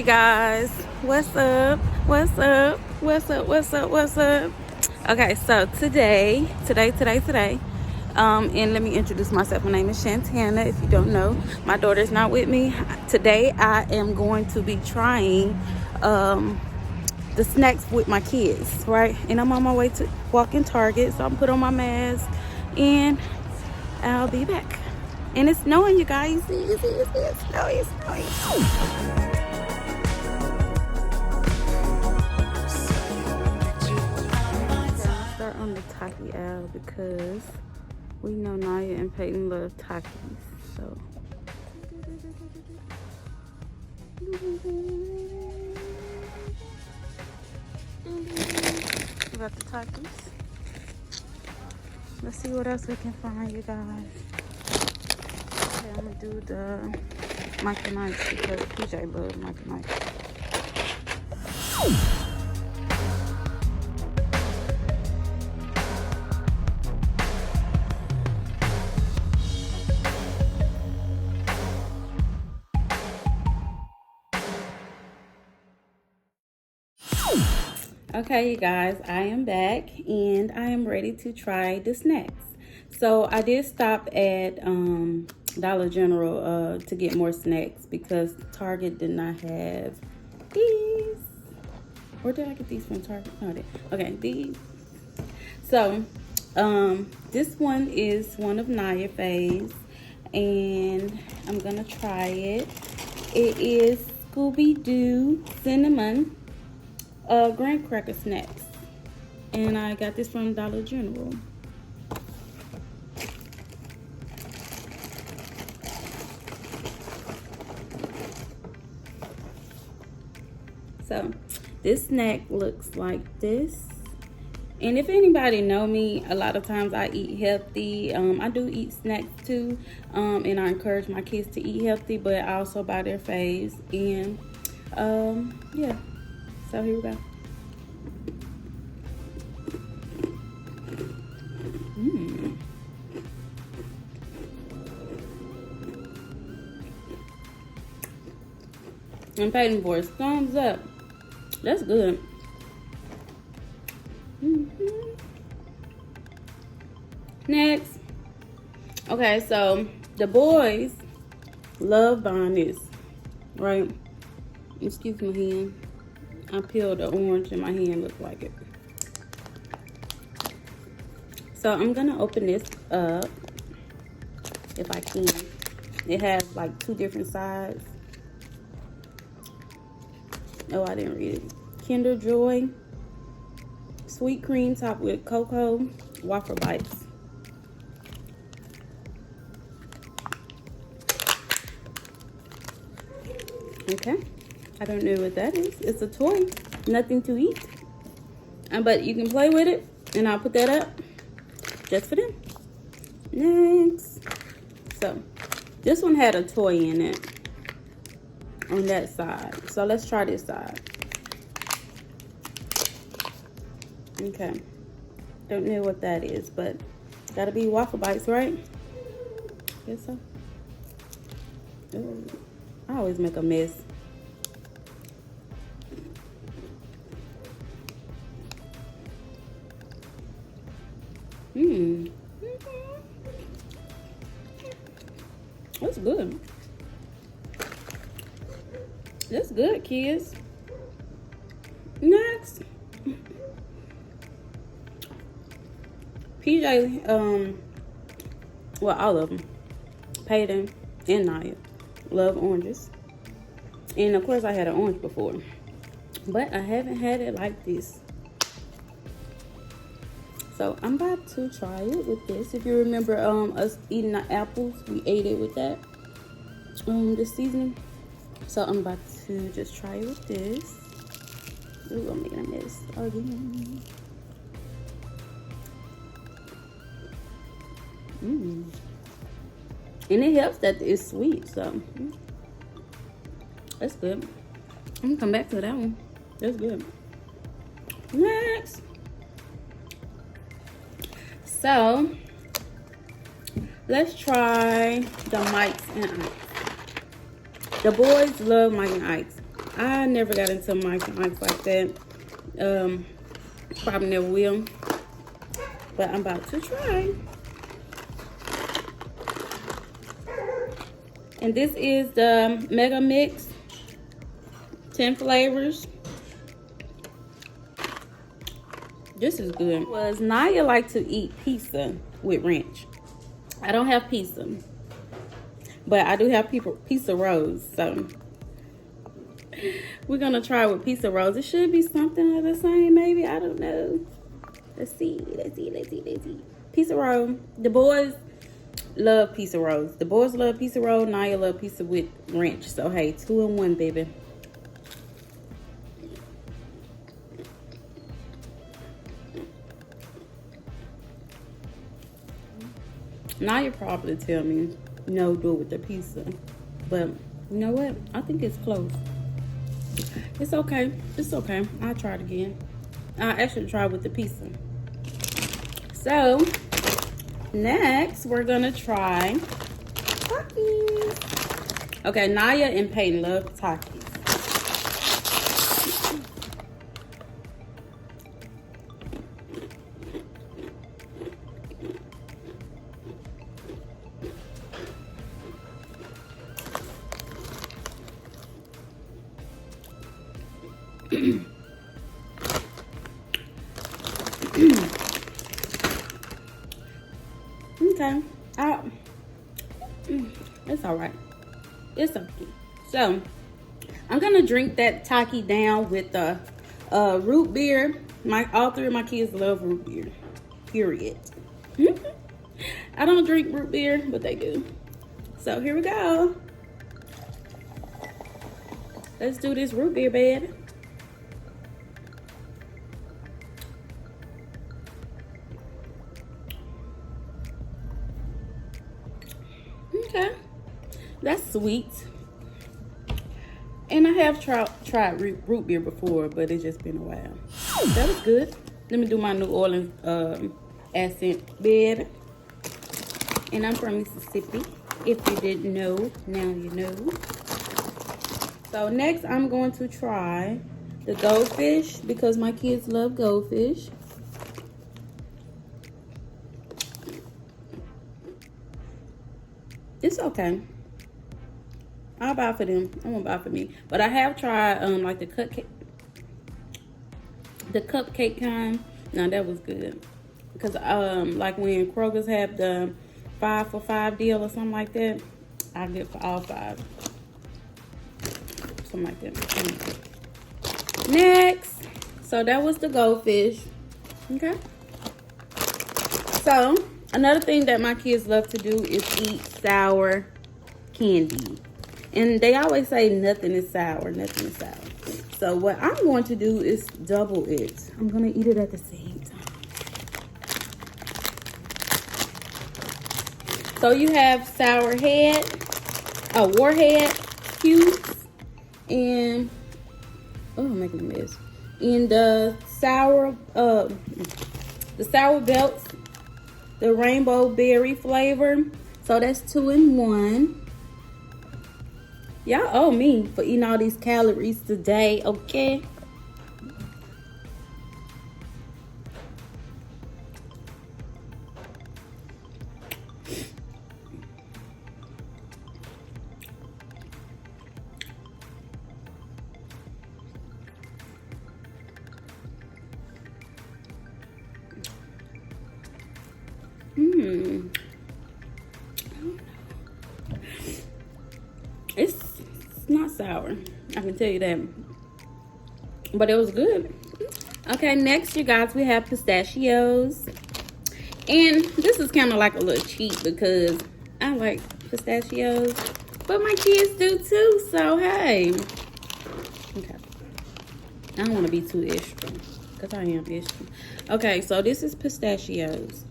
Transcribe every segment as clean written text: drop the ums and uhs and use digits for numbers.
guys, what's up? What's up? What's up? What's up? What's up? Okay, so today, and let me introduce myself. My name is Chantana. If you don't know, my daughter's not with me today. I am going to be trying the snacks with my kids, right? And I'm on my way to walking Target, so I'm put on my mask, and I'll be back. And it's snowing, you guys. It's snowing. Start on the Takis aisle because we know Naya and Peyton love Takis. So we got the Takis. Let's see what else we can find, you guys. Okay, I'm gonna do the Mike and Ike because PJ loves Mike and Ike. Okay, you guys, I am back and I am ready to try the snacks. So I did stop at Dollar General to get more snacks because Target did not have these. Or did I get these from Target? No, I didn't. Okay, these. So this one is one of Naya Faye's and I'm gonna try it. It is Scooby-Doo cinnamon graham cracker snacks, and I got this from Dollar General. So this snack looks like this, and if anybody know me, a lot of times I eat healthy. I do eat snacks too, and I encourage my kids to eat healthy, but I also buy their faves. And yeah, so here we go. I'm paying for it. Thumbs up. That's good. Next. Okay, so the boys love buying this, right? Excuse my hand. I peeled the orange and my hand looked like it. So I'm gonna open this up if I can. It has like two different sides. Oh, I didn't read it. Kinder Joy sweet cream topped with cocoa waffle bites. Okay, I don't know what that is. It's a toy, nothing to eat, but you can play with it, and I'll put that up just for them. Next, so this one had a toy in it on that side, so let's try this side. Okay, don't know what that is, but gotta be waffle bites, right? Guess so. Ooh, I always make a mess. That's good. That's good, kids. Next. PJ, well, all of them, Peyton and Naya, love oranges. And of course, I had an orange before, but I haven't had it like this. So I'm about to try it with this. If you remember us eating the apples, we ate it with that this seasoning. So I'm about to just try it with this. Ooh, I'm making a mess again. And it helps that it's sweet, so that's good. I'm gonna come back to that one. That's good. Next. So let's try the Mike's and Ike's. The boys love Mike and Ike's. I never got into Mike and Ike's like that. Probably never will. But I'm about to try. And this is the Mega Mix. 10 flavors. This is good. Was Naya like to eat pizza with ranch. I don't have pizza. But I do have pizza rolls. So we're gonna try with pizza rolls. It should be something of the same, maybe. I don't know. Let's see. Pizza roll. The boys love pizza rolls. The boys love pizza roll. Naya love pizza with ranch. So hey, 2 in 1, baby. Naya probably tell me no, do it with the pizza. But you know what? I think it's close. It's okay. It's okay. I'll try it again. I'll actually try with the pizza. So, next, we're going to try Takis. Okay, Naya and Peyton love Takis. Okay, it's all right. It's okay. So I'm gonna drink that Taki down with the root beer. All 3 of my kids love root beer. Period. I don't drink root beer, but they do. So here we go. Let's do this root beer, babe. Okay, that's sweet. And I have tried root beer before, but it's just been a while. That was good. Let me do my New Orleans accent, baby. And I'm from Mississippi. If you didn't know, now you know. So next, I'm going to try the Goldfish because my kids love Goldfish. It's okay. I'll buy for them. I won't buy for me. But I have tried like the cupcake kind. Now that was good. Because like when Kroger's have the 5 for $5 deal or something like that, I get for all 5. Something like that. Next. So that was the Goldfish. Okay. So another thing that my kids love to do is eat sour candy. And they always say nothing is sour, nothing is sour. So what I'm going to do is double it. I'm going to eat it at the same time. So you have sour head, warhead cubes, and I'm making a mess. And the sour belts, the rainbow berry flavor. So that's 2 in 1. Y'all owe me for eating all these calories today, okay? It's not sour, I can tell you that, but it was good. Okay, next you guys, we have pistachios, and this is kind of like a little cheat because I like pistachios, but my kids do too, so hey. Okay, I don't want to be too extra because I am extra. Okay, so this is pistachios.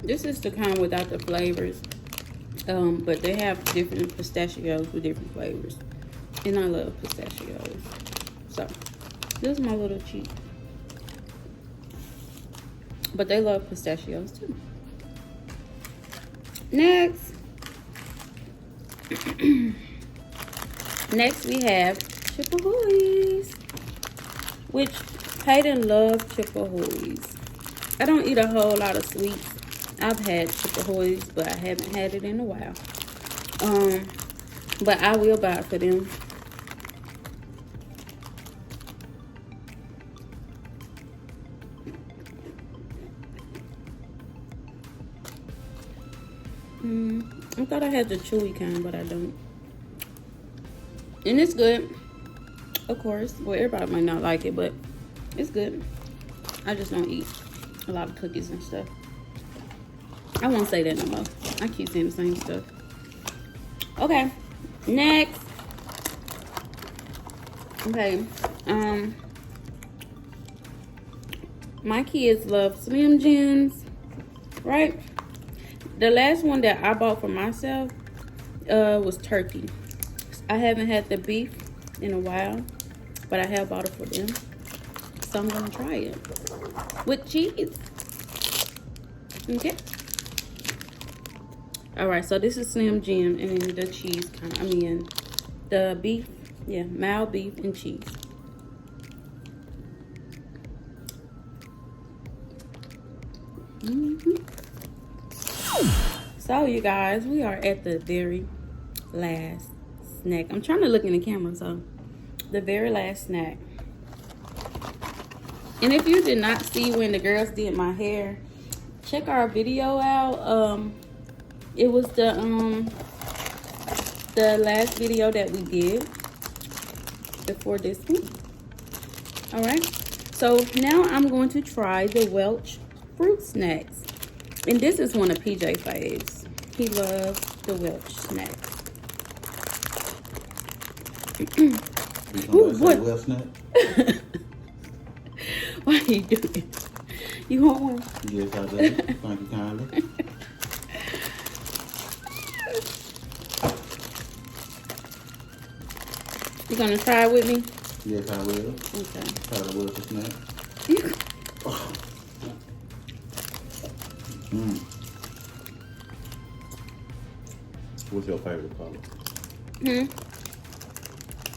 This is the kind without the flavors, but they have different pistachios with different flavors, and I love pistachios. So this is my little cheat. But they love pistachios too. Next. Next we have Chippehoys, which Hayden loves Chippehoys. I don't eat a whole lot of sweets. I've had Chippehoys, but I haven't had it in a while. But I will buy it for them. I thought I had the chewy kind, but I don't. And it's good, of course. Well, everybody might not like it, but it's good. I just don't eat a lot of cookies and stuff. I won't say that no more. I keep saying the same stuff. Okay, next. Okay, my kids love Slim Jims, right? The last one that I bought for myself was turkey. I haven't had the beef in a while, but I have bought it for them. So I'm gonna try it with cheese. Okay. All right, so this is Slim Jim and then the cheese kind. I mean, the beef, yeah, mild beef and cheese. So you guys, we are at the very last snack. I'm trying to look in the camera, so the very last snack. And if you did not see when the girls did my hair, check our video out. It was the last video that we did before this one. All right, so now I'm going to try the Welch fruit snacks, and this is one of PJ faves. He loves the Welch snacks. Ooh, what? Welch snack? Why are you doing it? You want one? Yes, I do. Thank you kindly. You gonna try it with me? Yes, I will. Okay. Try the Welch snack. Oh. What's your favorite color?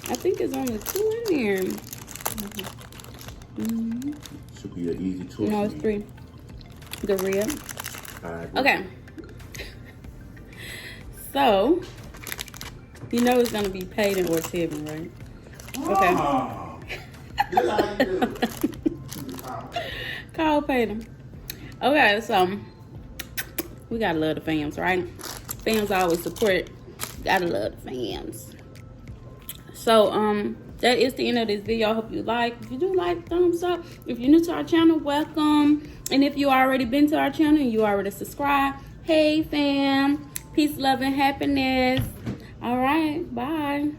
I think there's only 2 in there. Should be an easy choice. No, it's 3. The red. Alright. Okay. So, you know it's gonna be Peyton or Tevin, right? Okay. Oh, this how you do it. Call Peyton. Okay, so we gotta love the fams, right? Fams always support. Gotta love the fams. So that is the end of this video. I hope you like. If you do like, thumbs up. If you're new to our channel, welcome. And if you already been to our channel and you already subscribed, hey fam, peace, love, and happiness. All right, bye.